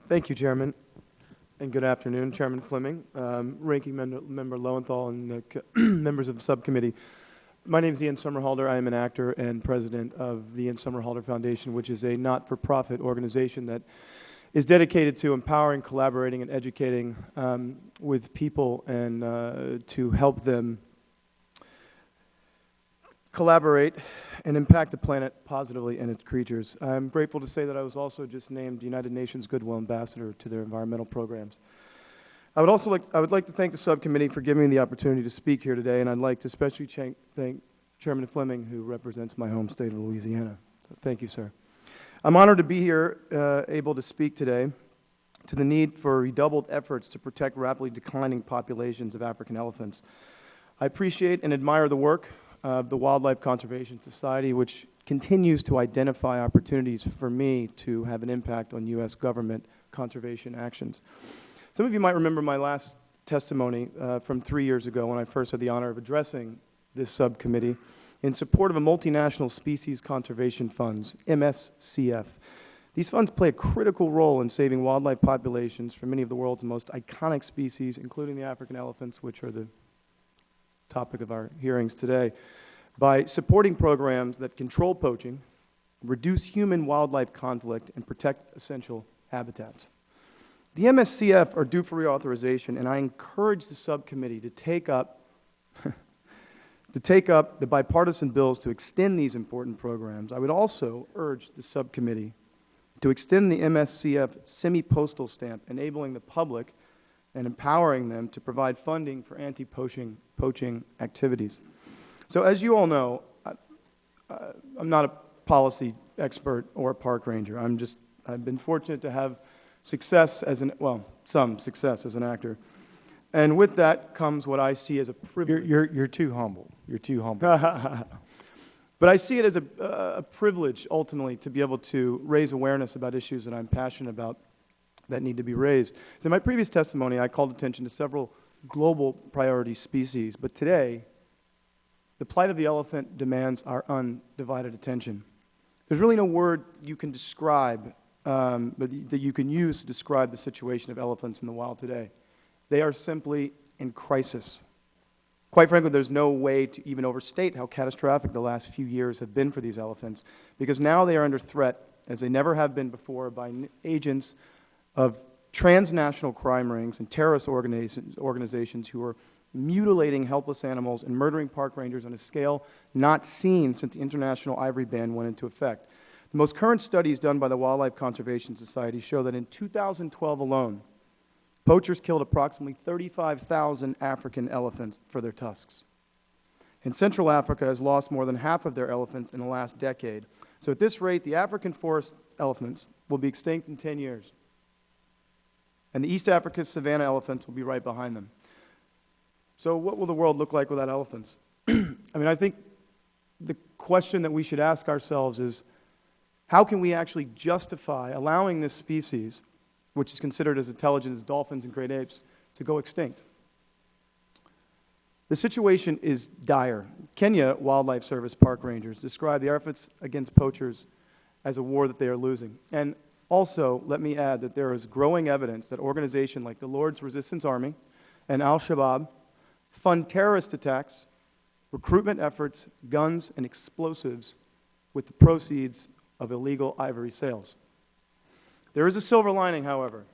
Thank you, Chairman, and good afternoon, Chairman Fleming, Ranking Member Lowenthal, and members of the subcommittee. My name is Ian Somerhalder. I am an actor and president of the Ian Somerhalder Foundation, which is a not-for-profit organization that is dedicated to empowering, collaborating, and educating with people and to help them collaborate and impact the planet positively and its creatures. I'm grateful to say that I was also just named United Nations Goodwill Ambassador to their environmental programs. I would like to thank the subcommittee for giving me the opportunity to speak here today, and I'd like to especially thank Chairman Fleming, who represents my home state of Louisiana. So thank you, sir. I'm honored to be here, able to speak today to the need for redoubled efforts to protect rapidly declining populations of African elephants. I appreciate and admire the work of the Wildlife Conservation Society, which continues to identify opportunities for me to have an impact on U.S. government conservation actions. Some of you might remember my last testimony from 3 years ago when I first had the honor of addressing this subcommittee in support of a multinational species conservation funds, MSCF. These funds play a critical role in saving wildlife populations for many of the world's most iconic species, including the African elephants, which are the topic of our hearings today, by supporting programs that control poaching, reduce human-wildlife conflict, and protect essential habitats. The MSCF are due for reauthorization, and I encourage the subcommittee to take up the bipartisan bills to extend these important programs. I would also urge the subcommittee to extend the MSCF semi-postal stamp, enabling the public and empowering them to provide funding for anti-poaching activities. So as you all know, I'm not a policy expert or a park ranger. I've been fortunate to have success as some success as an actor. And with that comes what I see as a privilege. You're too humble. You're too humble. But I see it as a privilege, ultimately, to be able to raise awareness about issues that I'm passionate about that need to be raised. So in my previous testimony, I called attention to several global priority species, but today, the plight of the elephant demands our undivided attention. There's really no word you can describe, that you can use to describe the situation of elephants in the wild today. They are simply in crisis. Quite frankly, there's no way to even overstate how catastrophic the last few years have been for these elephants, because now they are under threat, as they never have been before, by agents of transnational crime rings and terrorist organizations who are mutilating helpless animals and murdering park rangers on a scale not seen since the international ivory ban went into effect. The most current studies done by the Wildlife Conservation Society show that in 2012 alone, poachers killed approximately 35,000 African elephants for their tusks. And Central Africa has lost more than half of their elephants in the last decade. So at this rate, the African forest elephants will be extinct in 10 years. And the East Africa savanna elephants will be right behind them. So what will the world look like without elephants? I think the question that we should ask ourselves is, how can we actually justify allowing this species, which is considered as intelligent as dolphins and great apes, to go extinct? The situation is dire. Kenya Wildlife Service park rangers describe the efforts against poachers as a war that they are losing. And also, let me add that there is growing evidence that organizations like the Lord's Resistance Army and Al-Shabaab fund terrorist attacks, recruitment efforts, guns, and explosives with the proceeds of illegal ivory sales. There is a silver lining, however.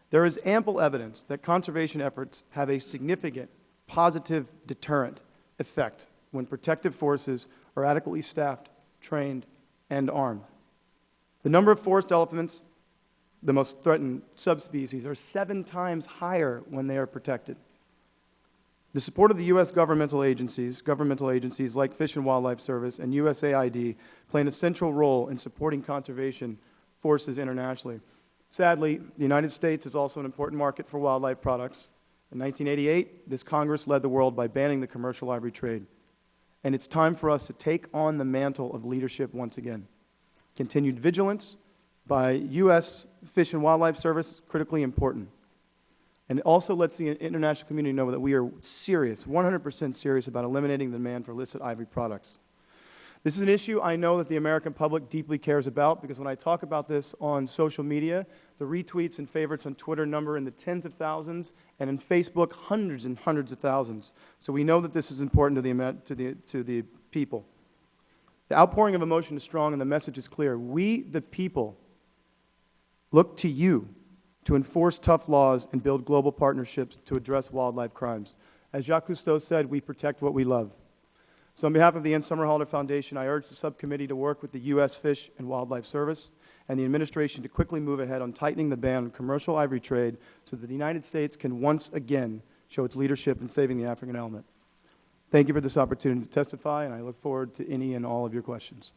There is ample evidence that conservation efforts have a significant positive deterrent effect when protective forces are adequately staffed, trained, and armed. The number of forest elephants, the most threatened subspecies, are 7 times higher when they are protected. The support of the U.S. governmental agencies like Fish and Wildlife Service and USAID play an essential role in supporting conservation forces internationally. Sadly, the United States is also an important market for wildlife products. In 1988, this Congress led the world by banning the commercial ivory trade. And it's time for us to take on the mantle of leadership once again. Continued vigilance by U.S. Fish and Wildlife Service is critically important. And it also lets the international community know that we are serious, 100% serious about eliminating the demand for illicit ivory products. This is an issue I know that the American public deeply cares about, because when I talk about this on social media, the retweets and favorites on Twitter number in the tens of thousands, and in Facebook, hundreds and hundreds of thousands. So we know that this is important to the people. The outpouring of emotion is strong and the message is clear. We, the people, look to you to enforce tough laws and build global partnerships to address wildlife crimes. As Jacques Cousteau said, we protect what we love. So on behalf of the N. Somerhalder Foundation, I urge the subcommittee to work with the U.S. Fish and Wildlife Service and the administration to quickly move ahead on tightening the ban on commercial ivory trade so that the United States can once again show its leadership in saving the African element. Thank you for this opportunity to testify, and I look forward to any and all of your questions.